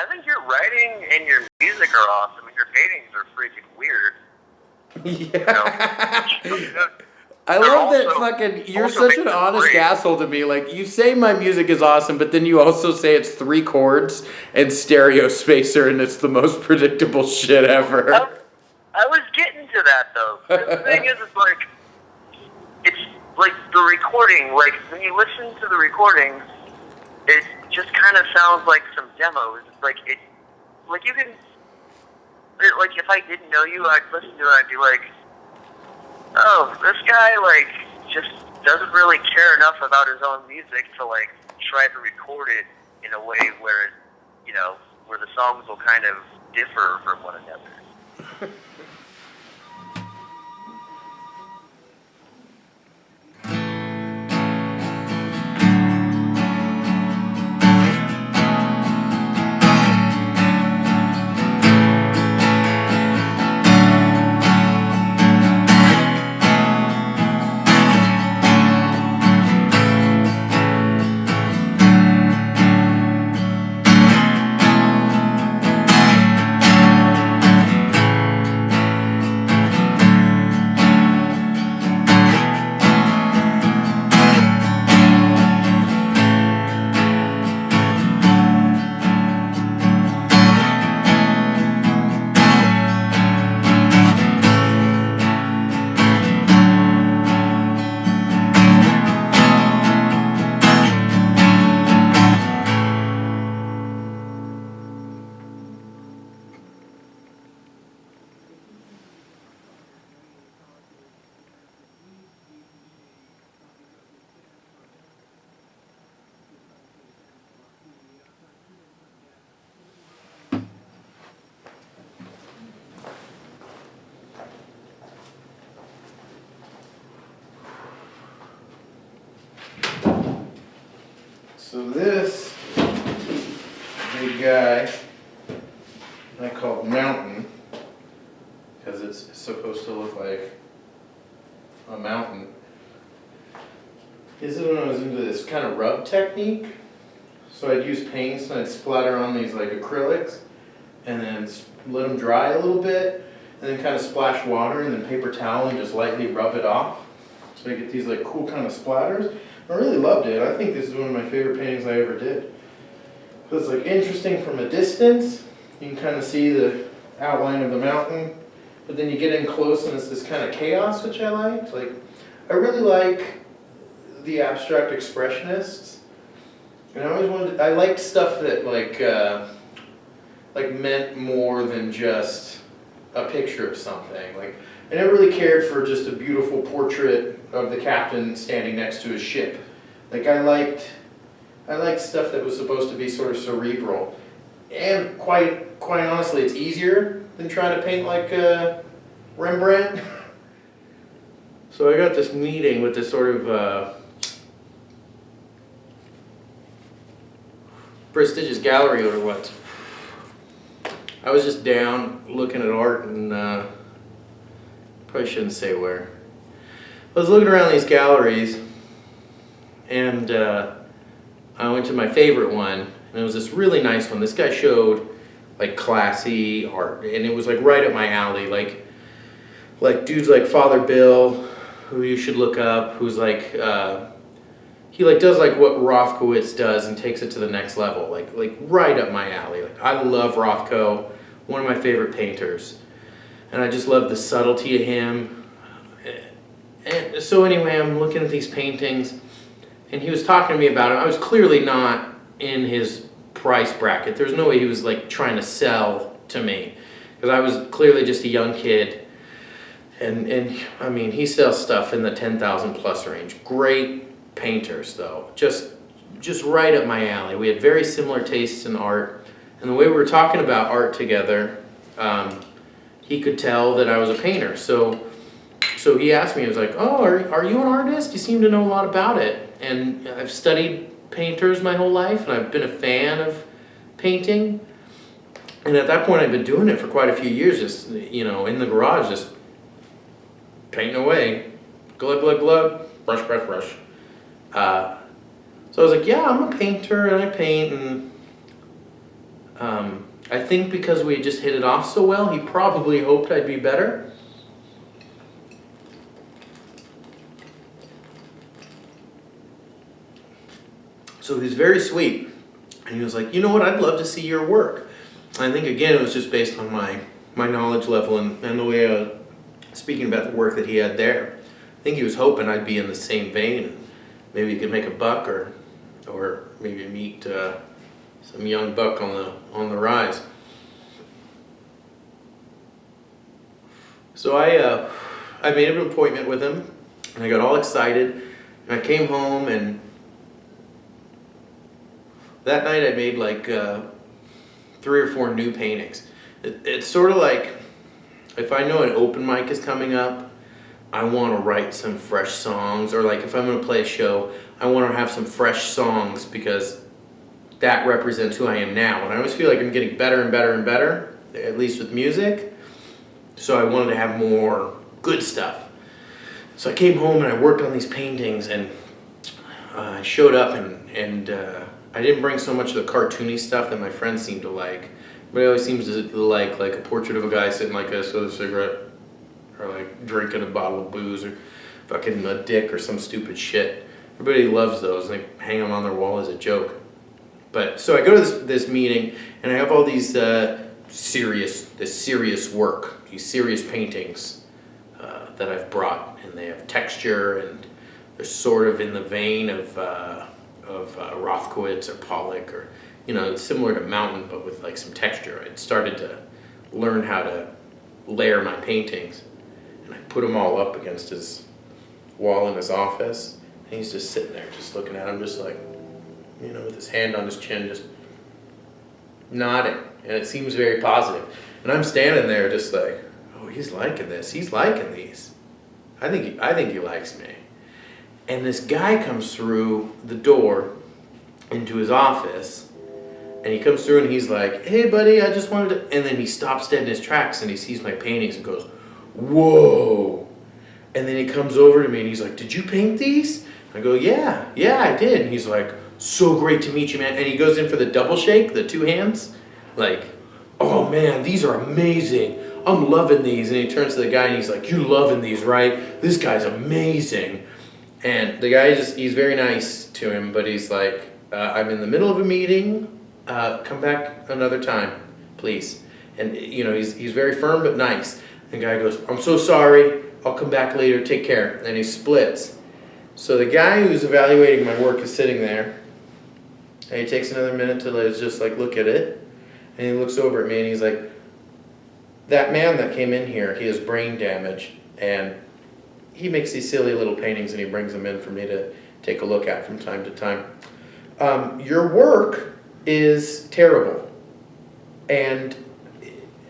I think your writing and your music are awesome, and your paintings are freaking weird. Yeah. You know? I love that fucking, you're such an honest asshole to me. Like, you say my music is awesome, but then you also say it's 3 chords and stereo spacer, and it's the most predictable shit ever. I was getting to that, though. The thing is, it's like the recording, like, when you listen to the recordings, it just kind of sounds like some demos. Like, you can, like, if I didn't know you, I'd listen to it, I'd be like, oh, this guy, like, just doesn't really care enough about his own music to, like, try to record it in a way where, you know, where the songs will kind of differ from one another. So this big guy, I call it Mountain, because it's supposed to look like a mountain. This is when I was into this kind of rub technique. So I'd use paints and I'd splatter on these like acrylics and then let them dry a little bit and then kind of splash water and then paper towel and just lightly rub it off. So I get these like cool kind of splatters. I really loved it. I think this is one of my favorite paintings I ever did. So it's like interesting from a distance. You can kind of see the outline of the mountain, but then you get in close and it's this kind of chaos, which I liked. Like, I really like the abstract expressionists. And I liked stuff that like meant more than just a picture of something. Like, I never really cared for just a beautiful portrait of the captain standing next to his ship. Like, I liked stuff that was supposed to be sort of cerebral. And quite honestly, it's easier than trying to paint like Rembrandt. So I got this meeting with this sort of prestigious gallery owner once. I was just down looking at art and probably shouldn't say where. I was looking around these galleries and I went to my favorite one and it was this really nice one. This guy showed like classy art and it was like right up my alley. Like dudes like Father Bill, who you should look up, who's like he like does like what Rothkowitz does and takes it to the next level, like right up my alley. Like, I love Rothko, one of my favorite painters, and I just love the subtlety of him. And so anyway, I'm looking at these paintings, and he was talking to me about it. I was clearly not in his price bracket. There's no way he was like trying to sell to me, because I was clearly just a young kid. And I mean, he sells stuff in the 10,000 plus range. Great painters though, just right up my alley. We had very similar tastes in art, and the way we were talking about art together, he could tell that I was a painter. So he asked me, he was like, oh, are you an artist? You seem to know a lot about it. And I've studied painters my whole life, and I've been a fan of painting. And at that point, I've been doing it for quite a few years, just, you know, in the garage, just painting away. Glug, glug, glug, brush, brush, brush. So I was like, yeah, I'm a painter and I paint, and I think because we just hit it off so well, he probably hoped I'd be better. So he was very sweet. And he was like, you know what, I'd love to see your work. And I think, again, it was just based on my knowledge level and the way I was speaking about the work that he had there. I think he was hoping I'd be in the same vein. And maybe he could make a buck or maybe meet some young buck on the rise. So I made an appointment with him, and I got all excited. And I came home, and that night I made like 3 or 4 new paintings. It's sort of like if I know an open mic is coming up, I want to write some fresh songs, or like if I'm going to play a show, I want to have some fresh songs because that represents who I am now. And I always feel like I'm getting better and better and better, at least with music. So I wanted to have more good stuff. So I came home and I worked on these paintings, and I showed up and I didn't bring so much of the cartoony stuff that my friends seem to like. But it always seems to like a portrait of a guy sitting like this with a cigarette, or like drinking a bottle of booze, or fucking a dick or some stupid shit. Everybody loves those, and they hang them on their wall as a joke. But so I go to this meeting, and I have all these serious work, these serious paintings that I've brought, and they have texture, and they're sort of in the vein of Rothkowitz or Pollock, or similar to Mountain, but with like some texture. I'd started to learn how to layer my paintings, and I put them all up against his wall in his office, and he's just sitting there, just looking at him, just like, with his hand on his chin, just nodding, and it seems very positive. And I'm standing there, just like, oh, he's liking this. He's liking these. I think he likes me. And this guy comes through the door into his office, and he comes through and he's like, hey buddy, I just wanted to, and then he stops dead in his tracks and he sees my paintings and goes, whoa. And then he comes over to me and he's like, did you paint these? I go, yeah, I did. And he's like, so great to meet you, man. And he goes in for the double shake, the 2 hands, like, oh man, these are amazing. I'm loving these. And he turns to the guy and he's like, you loving these, right? This guy's amazing. And the guy he's very nice to him, but he's like, I'm in the middle of a meeting. Come back another time, please. And he's very firm but nice. The guy goes, I'm so sorry. I'll come back later. Take care. And he splits. So the guy who's evaluating my work is sitting there. And he takes another minute to just like look at it. And he looks over at me and he's like, that man that came in here, he has brain damage. And he makes these silly little paintings and he brings them in for me to take a look at from time to time. Your work is terrible. And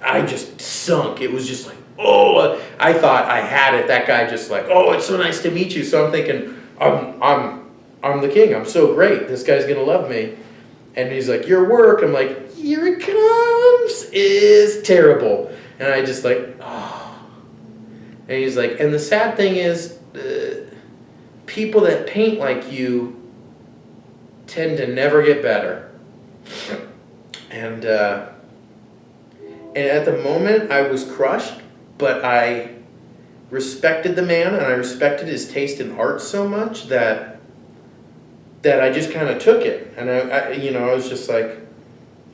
I just sunk. It was just like, oh, I thought I had it. That guy just like, oh, it's so nice to meet you. So I'm thinking, I'm the king. I'm so great. This guy's gonna love me. And he's like, your work. I'm like, here it comes. Is terrible. And I just like, oh. And he's like, and the sad thing is, people that paint like you tend to never get better. And at the moment, I was crushed, but I respected the man, and I respected his taste in art so much that I just kind of took it. And I was just like,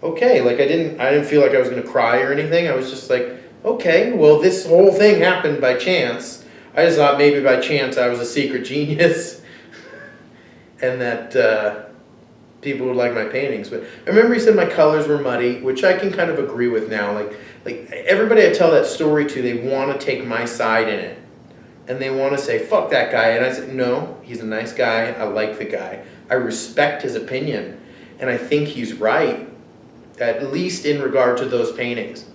okay, like I didn't feel like I was going to cry or anything. I was just like, okay, well, this whole thing happened by chance. I just thought maybe by chance I was a secret genius and that people would like my paintings. But I remember he said my colors were muddy, which I can kind of agree with now. Like everybody I tell that story to, they want to take my side in it. And they want to say, fuck that guy. And I said, no, he's a nice guy. I like the guy. I respect his opinion. And I think he's right, at least in regard to those paintings.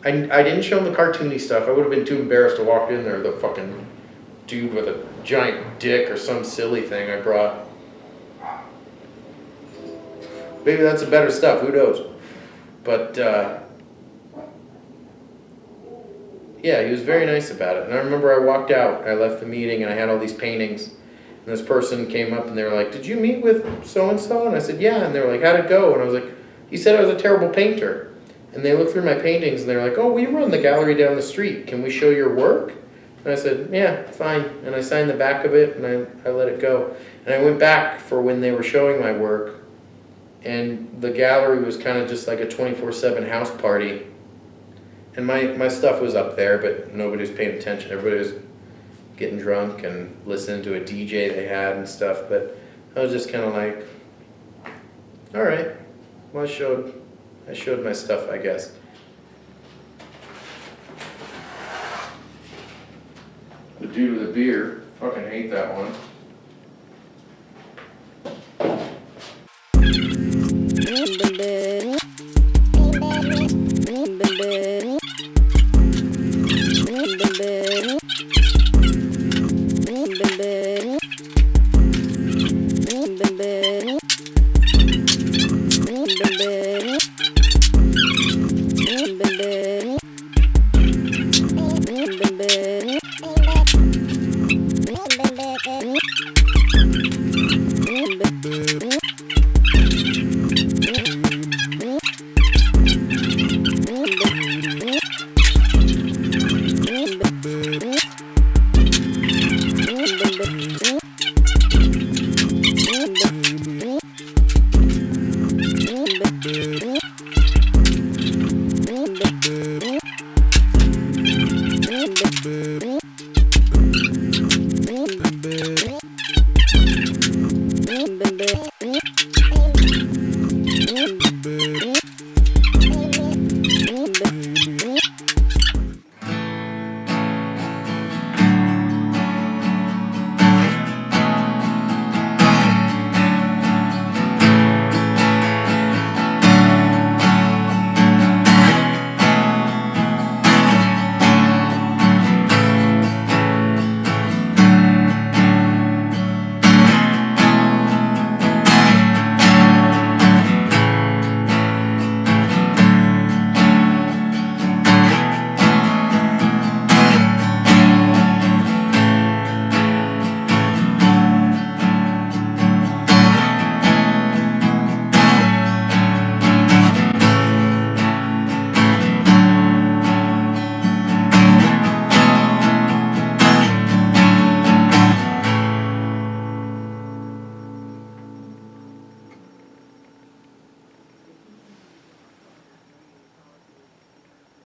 I didn't show him the cartoony stuff. I would have been too embarrassed to walk in there, the fucking dude with a giant dick or some silly thing I brought. Maybe that's the better stuff, who knows? But, yeah, he was very nice about it. And I remember I walked out, I left the meeting, and I had all these paintings. And this person came up and they were like, did you meet with so-and-so? And I said, yeah. And they were like, how'd it go? And I was like, He said I was a terrible painter. And they looked through my paintings and they're like, oh, we run the gallery down the street. Can we show your work? And I said, yeah, fine. And I signed the back of it and I let it go. And I went back for when they were showing my work. And the gallery was kind of just like a 24/7 house party. And my stuff was up there, but nobody was paying attention. Everybody was getting drunk and listening to a DJ they had and stuff. But I was just kind of like, all right, well, I showed my stuff, I guess. The dude with the beer, fucking hate that one.